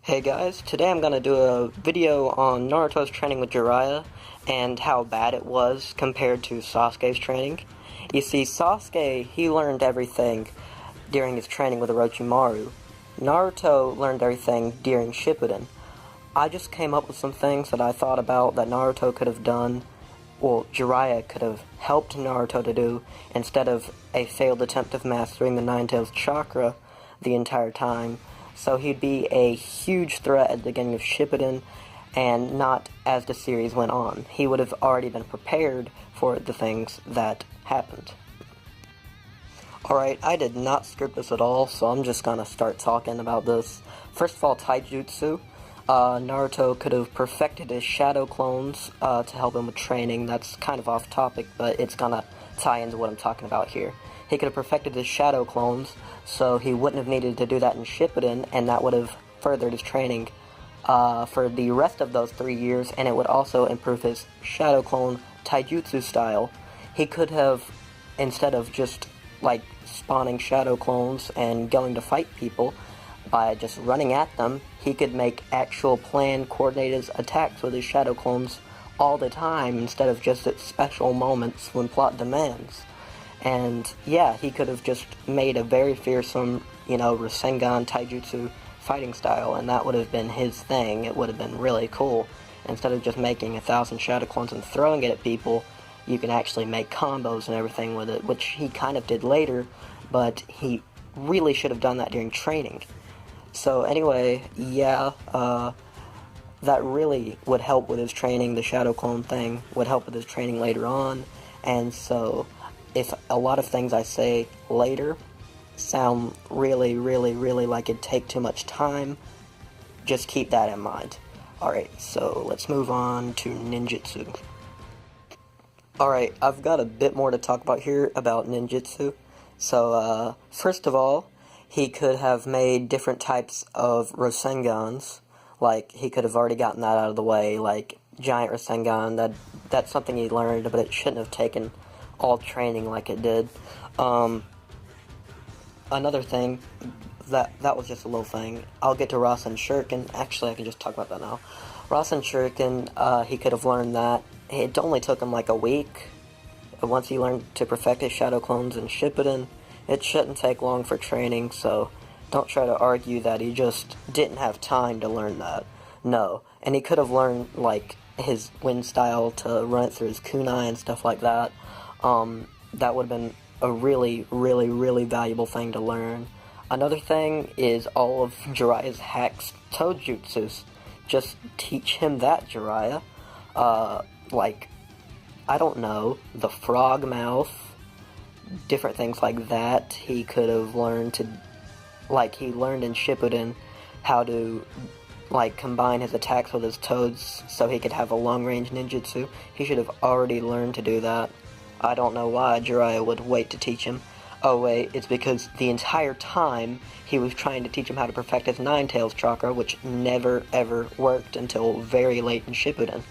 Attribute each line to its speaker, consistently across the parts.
Speaker 1: Hey guys, today I'm gonna do a video on Naruto's training with Jiraiya and how bad it was compared to Sasuke's training. You see, Sasuke, he learned everything during his training with Orochimaru. Naruto learned everything during Shippuden. I just came up with some things that I thought about that Naruto could have done, well, Jiraiya could have helped Naruto to do instead of a failed attempt of mastering the Nine Tails chakra the entire time. So he'd be a huge threat at the beginning of Shippuden, and not as the series went on. He would have already been prepared for the things that happened. Alright, I did not script this at all, so I'm just gonna start talking about this. First of all, taijutsu. Naruto could have perfected his shadow clones to help him with training. That's kind of off topic, but it's gonna tie into what I'm talking about here. He could have perfected his shadow clones, so he wouldn't have needed to do that in Shippuden, and that would have furthered his training for the rest of those 3 years, and it would also improve his shadow clone taijutsu style. He could have, instead of just like spawning shadow clones and going to fight people by just running at them, he could make actual planned coordinated attacks with his shadow clones all the time instead of just at special moments when plot demands. And yeah, he could have just made a very fearsome, Rasengan taijutsu fighting style, and that would have been his thing. It would have been really cool. Instead of just making 1,000 shadow clones and throwing it at people, you can actually make combos and everything with it, which he kind of did later, but he really should have done that during training. So anyway, yeah, that really would help with his training. The shadow clone thing would help with his training later on, and so if a lot of things I say later sound really like it'd take too much time, just keep that in mind. Alright, so let's move on to ninjutsu. Alright, I've got a bit more to talk about here about ninjutsu. So, first of all, he could have made different types of Rasengans. Like, he could have already gotten that out of the way, like giant Rasengan. That's something he learned, but it shouldn't have taken all training like it did. Another thing, that was just a little thing. I'll get to Rasen Shuriken. Actually, I can just talk about that now. Rasen Shuriken, he could have learned that. It only took him like a week. Once he learned to perfect his shadow clones in Shippuden, it shouldn't take long for training, so don't try to argue that he just didn't have time to learn that. No. And he could have learned, like, his wind style to run it through his kunai and stuff like that. That would have been a really valuable thing to learn. Another thing is all of Jiraiya's hacks toujutsus. Just teach him that, Jiraiya. Like, I don't know, the frog mouth, different things like that. He could have learned to, like, he learned in Shippuden how to, like, combine his attacks with his toads so he could have a long-range ninjutsu. He should have already learned to do that. I don't know why Jiraiya would wait to teach him. Oh wait, it's because the entire time he was trying to teach him how to perfect his Nine Tails chakra, which never ever worked until very late in Shippuden.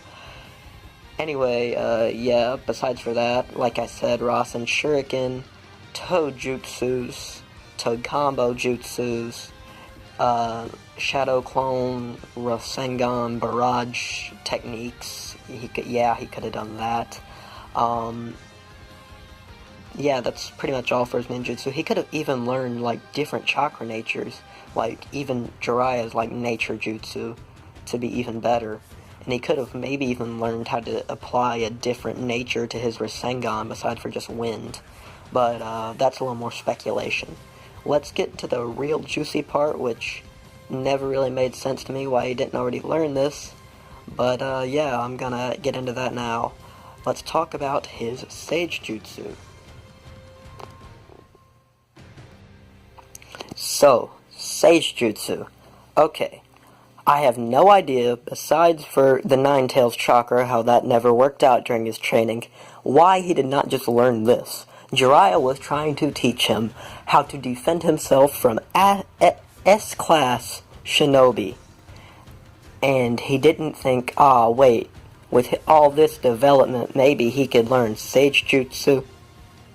Speaker 1: Anyway, yeah, besides for that, like I said, Rasen Shuriken, Toad Jutsus, Toad Combo Jutsus, Shadow Clone, Rasengan, Barrage techniques, he could have done that. Yeah, that's pretty much all for his ninjutsu. He could have even learned, like, different chakra natures, like, even Jiraiya's, like, nature jutsu, to be even better. And he could have maybe even learned how to apply a different nature to his Rasengan besides for just wind. But, that's a little more speculation. Let's get to the real juicy part, which never really made sense to me why he didn't already learn this. But, yeah, I'm gonna get into that now. Let's talk about his Sage Jutsu. So, Sage Jutsu. Okay, I have no idea, besides for the Nine Tails chakra, how that never worked out during his training, why he did not just learn this. Jiraiya was trying to teach him how to defend himself from S-class shinobi. And he didn't think, wait, with all this development, maybe he could learn Sage Jutsu.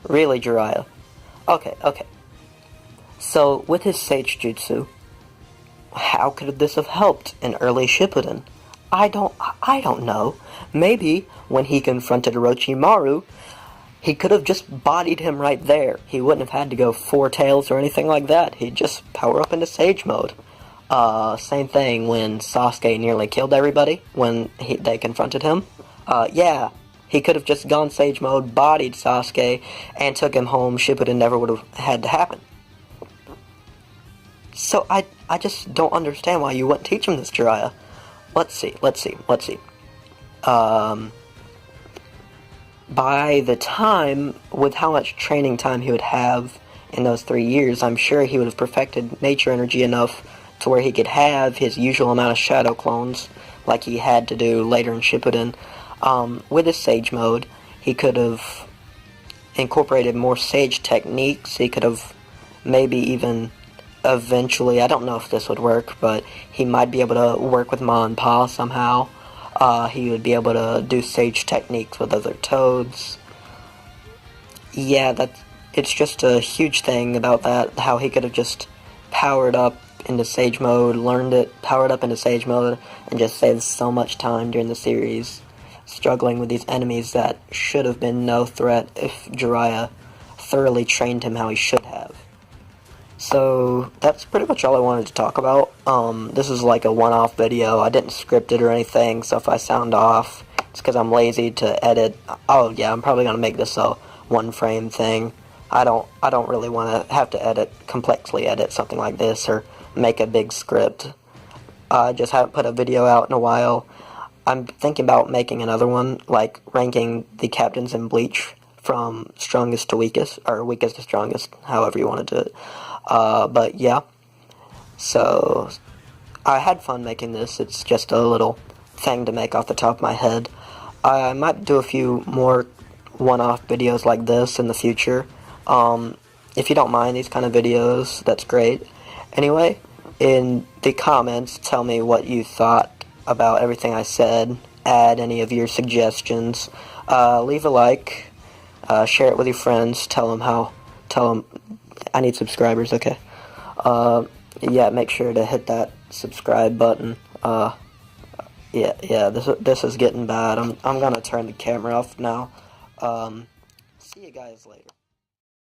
Speaker 1: Really, Jiraiya? Okay. So, with his Sage Jutsu, how could this have helped in early Shippuden? I don't know. Maybe when he confronted Orochimaru, he could have just bodied him right there. He wouldn't have had to go 4 tails or anything like that. He'd just power up into Sage Mode. Same thing when Sasuke nearly killed everybody when they confronted him. Yeah, he could have just gone Sage Mode, bodied Sasuke, and took him home. Shippuden never would have had to happen. So I just don't understand why you wouldn't teach him this, Jiraiya. Let's see. By the time, with how much training time he would have in those 3 years, I'm sure he would have perfected nature energy enough to where he could have his usual amount of shadow clones, like he had to do later in Shippuden. With his Sage Mode, he could have incorporated more Sage techniques. He could have maybe even eventually, I don't know if this would work, but he might be able to work with Ma and Pa somehow. He would be able to do Sage techniques with other toads. Yeah, it's just a huge thing about that, how he could have just powered up into Sage Mode, learned it, powered up into Sage Mode, and just saved so much time during the series, struggling with these enemies that should have been no threat if Jiraiya thoroughly trained him how he should have. So, that's pretty much all I wanted to talk about. This is like a one-off video. I didn't script it or anything, so if I sound off, it's because I'm lazy to edit. Oh yeah, I'm probably going to make this a one-frame thing. I don't really want to have to complexly edit something like this, or make a big script. I just haven't put a video out in a while. I'm thinking about making another one, like ranking the captains in Bleach from strongest to weakest, or weakest to strongest, however you want to do it. But yeah, so I had fun making this. It's just a little thing to make off the top of my head. I might do a few more one-off videos like this in the future. If you don't mind these kind of videos, that's great. Anyway, in the comments, tell me what you thought about everything I said. Add any of your suggestions. Leave a like. Share it with your friends. Tell them I need subscribers, okay? Yeah, make sure to hit that subscribe button. Yeah, this is getting bad. I'm gonna turn the camera off now. See you guys later.